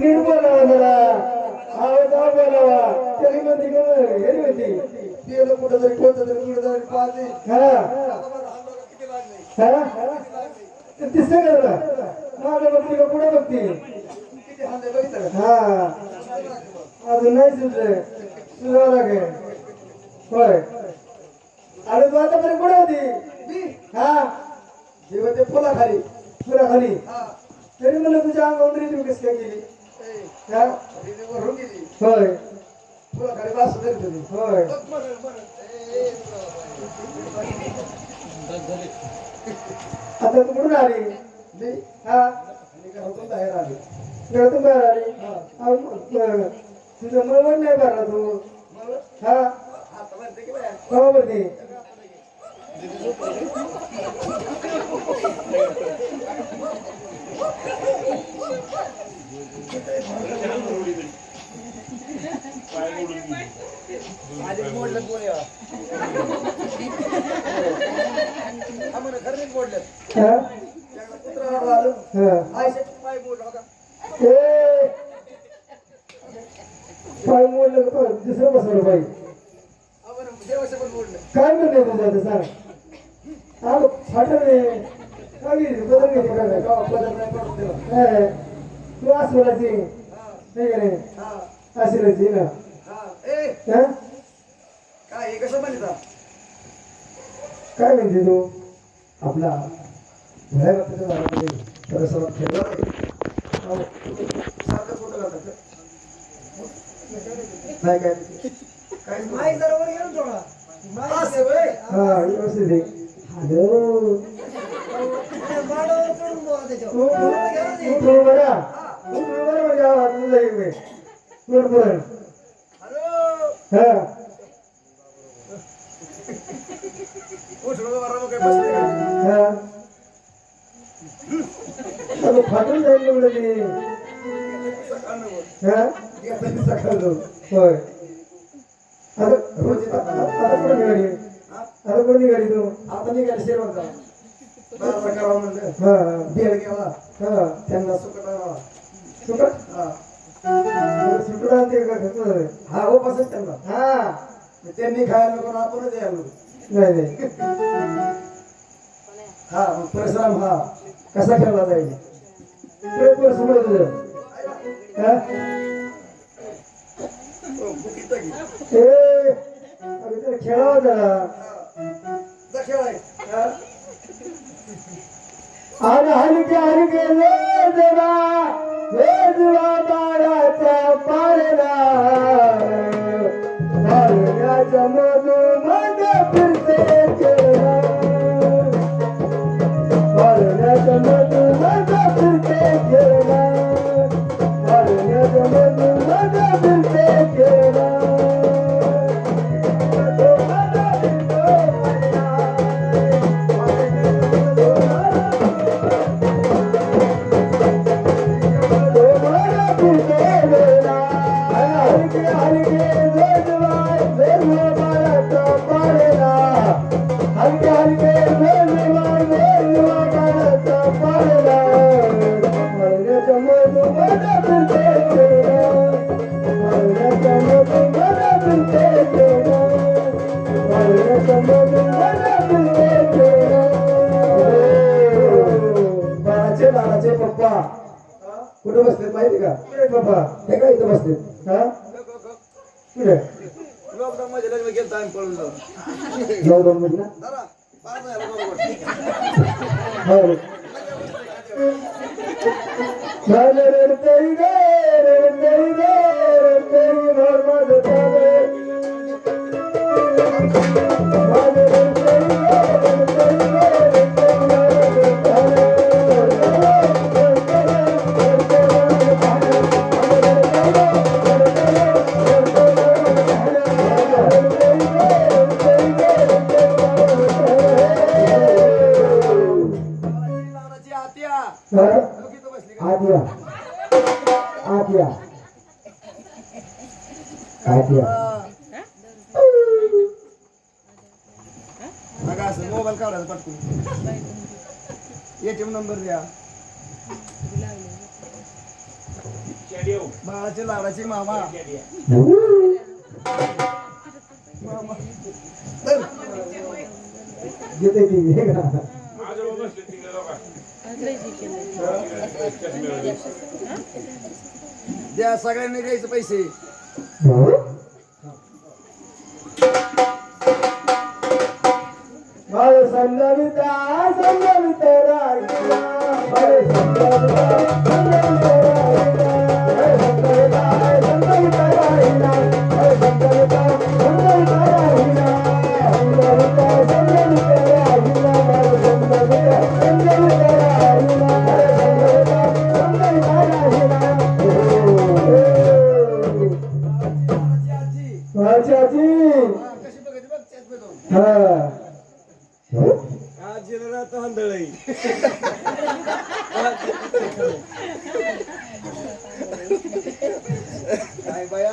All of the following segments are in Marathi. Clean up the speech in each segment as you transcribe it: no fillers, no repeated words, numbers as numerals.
नीट बोलावा जरा आवाज बोलावा तरी म्हणते गेली होती गेलो कुठं तरी कोणतं तरी कुठं तरी पाहते दिसतं का तुला मागे बघती का पुढे बघती हा अजून नाही सुचले सुधावं लागेल होय अरे तू आतापर्यंत कुठे होती हा ते फुलाखाली फुलाखाली तरी मला तुझ्या अंगावर रिलीव कशी काय गेली होय फुलाखाली वास तरी तुम्ही होय आता तू कुठून आली हा घरातून बाहेर आली घरातून बाहेर आली तुझं मळवट नाही भरला तू हा हो बरती पाय मोडलं का दुसरं बसवलं पाहिजे काय म्हणते तुझं आता सांग आलो फाटल काय बदल घेते काय तू असलाची नाही का नाही असलाची ना काय कसं म्हणता काय म्हणते तू आपला थोडंसं खेळला सारखं कुठं जातात नाही काय काय हा व्यवस्थित आहे हॅलो बरा म्हणजे आवाज तुझा इकडे बरोबर हा फाटून जाईल होय आता कुठे निघाली आता कुठे निघाली तू आता निघाली शेवटचा करावं म्हणलं बेड घ्यावा त्यांना सुकट आणावा सुकट सुकट आणते का हा हो बसच त्यांना हा त्यांनी खायला नको आपणच यायला नाही नाही हा परशुराम हा कसा खेळला जाईल खेळावा जरा हलके हलके वेदना वेदवा बाळाचा पाळणा पाळण्याच्या मधून मग फिरते खेळणा पाळण्याच्या मधून मग फिरते खेळणा पाळण्याच्या मधून मग फिरते खेळणा पप्पा कुठे बसले माहिती का पप्पा हे काय इथं बसले हा कुठे लॉकडाऊन मध्ये लग्न केलं आम्ही पळून जाऊ लॉकडाऊन मध्ये ना मोबाईल काढायला पटकून एटीएम नंबर द्या बाळाचे लाडाचे मामा घेते ती हे का? द्या सगळ्यांनी द्यायचे पैसे अरे संगमिता संगमिता राहिला अरे संगमिता संगमिता राहिला अरे संगमिता राहिला अरे संगमिता संगमिता राहिला संगमिता संगमिता राहिला अरे संगमिता संगमिता राहिला अरे संगमिता संगमिता राहिला आजी आजी कशी बघायची बघ चेत बघ हा आजीला राहतो हंदळई काय बाया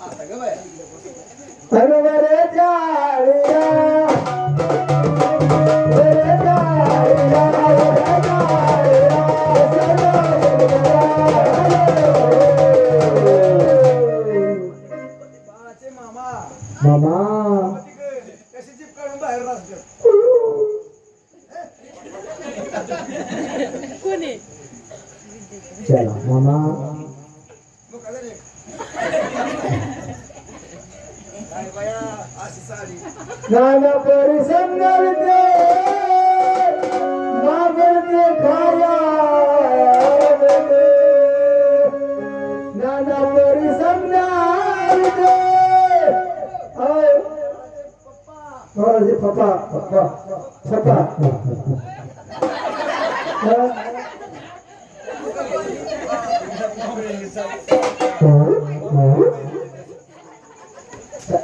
आता ग बाया हनुमरे जाळिया रे जाळिया बाळाचे मामा मामा कशी जीप काढून बाहेर राहतात चला मामा मग काय रे काय बाया अशी साडी नाना परी संगते मागते खाया नाना परी संगते जी पप्पा पप्पा पप्पा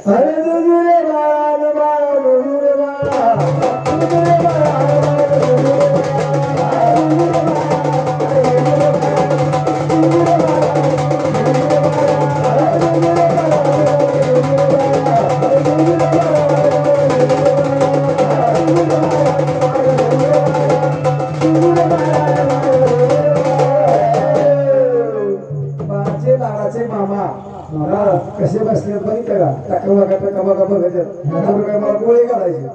अरे दुजुरे बाळा बाळा दुजुरे बाळा दुजुरे लाडाचे मामा कसे बसले बघितलं का टाका टाका बघा बघत काय मला गोळी घालायची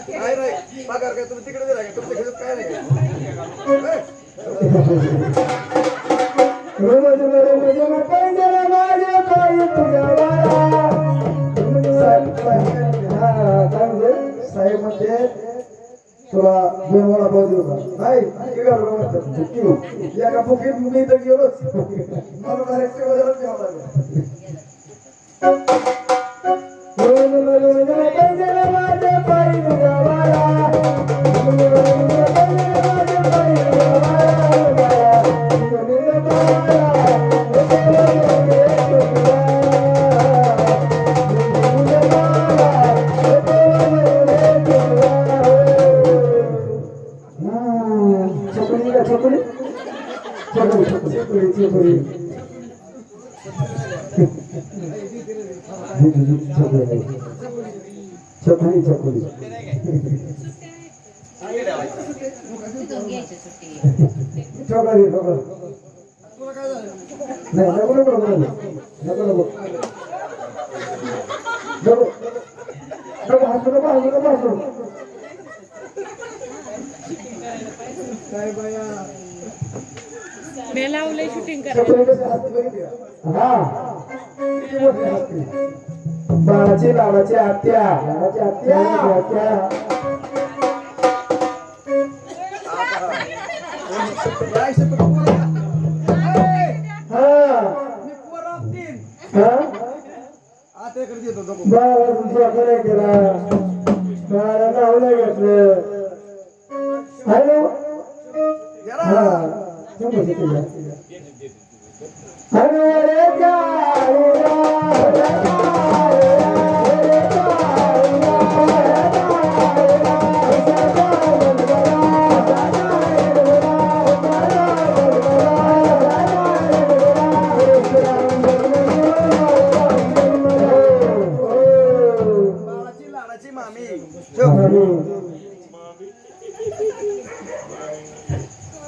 काय रे पगार काय तुम्ही तिकडे दिला का तुमच्या खिशात काय नाही साहेब म्हणजे तुला दोन वेळा पाव देऊ का नाही एका बुकीत मी तर गेलोच मला डायरेक्ट बाजारात घ्यावं लागलं चकोरी चकोरी चकोरी चकोरी चकोरी चकोरी नाही नको नको नको नको नको नको नको हसू नको हसू नको हसू काय बाया मी लावलंय शूटिंग बाळाची लाडाची आत्या लाडाची आत्या आत्या आत्याकडे देतो बाळा तुमचा काय केला बाळा नाव नाही घेतलं हॅलो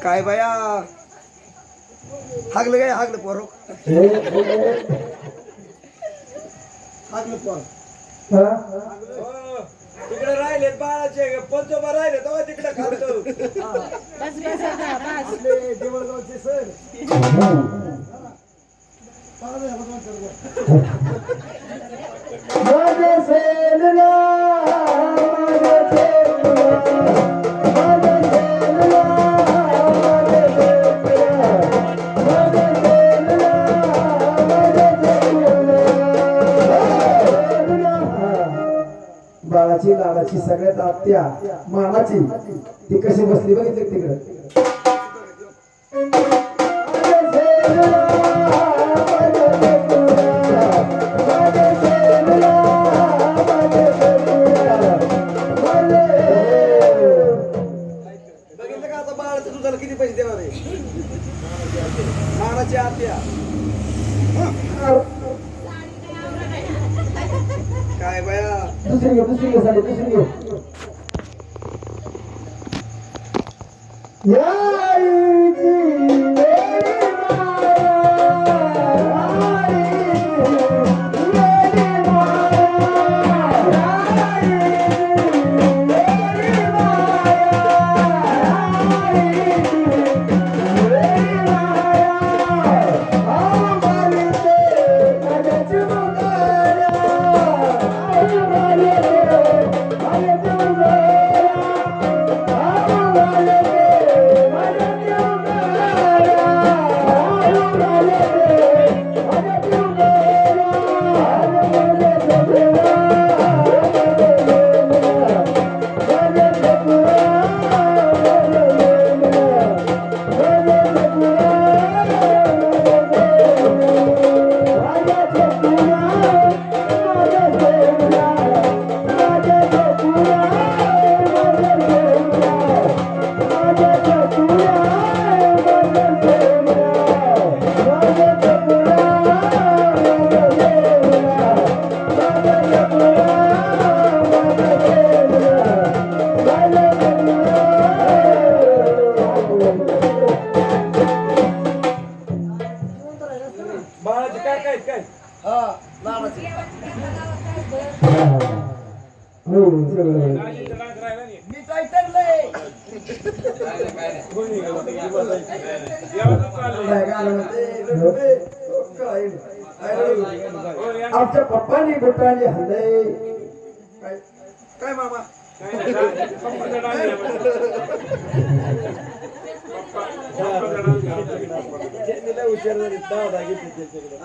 काय बाया हागलं काय हागलं पोर हागलं पोर तिकडे राहिले बाळाचे पंचोबा राहिले तेव्हा तिकडे खातो देवळगावचे सर माझ्या सेनला माझ्या बाळाची लाडाची सगळ्यात आत्या मानाची ती कशी बसली बघितली तिकडे बघितलं का आता बाळाच्या दुधाला किती पैसे देणार आहे बाळाची आत्या काय बाया दुसरी घे साडी दुसरी घे या आईची वेडी माया, आईची वेडी माया, आईची वेडी माया, आईची वेडी माया, आंबालीचे माझ्याची मुंगाया, बाळाचे काय काय काय हा लाडाची मी काय ठरलंय आमच्या पप्पानी बुटाने हल्ले काय मामा हुशार झाली दहा घेतली त्याच्याकडे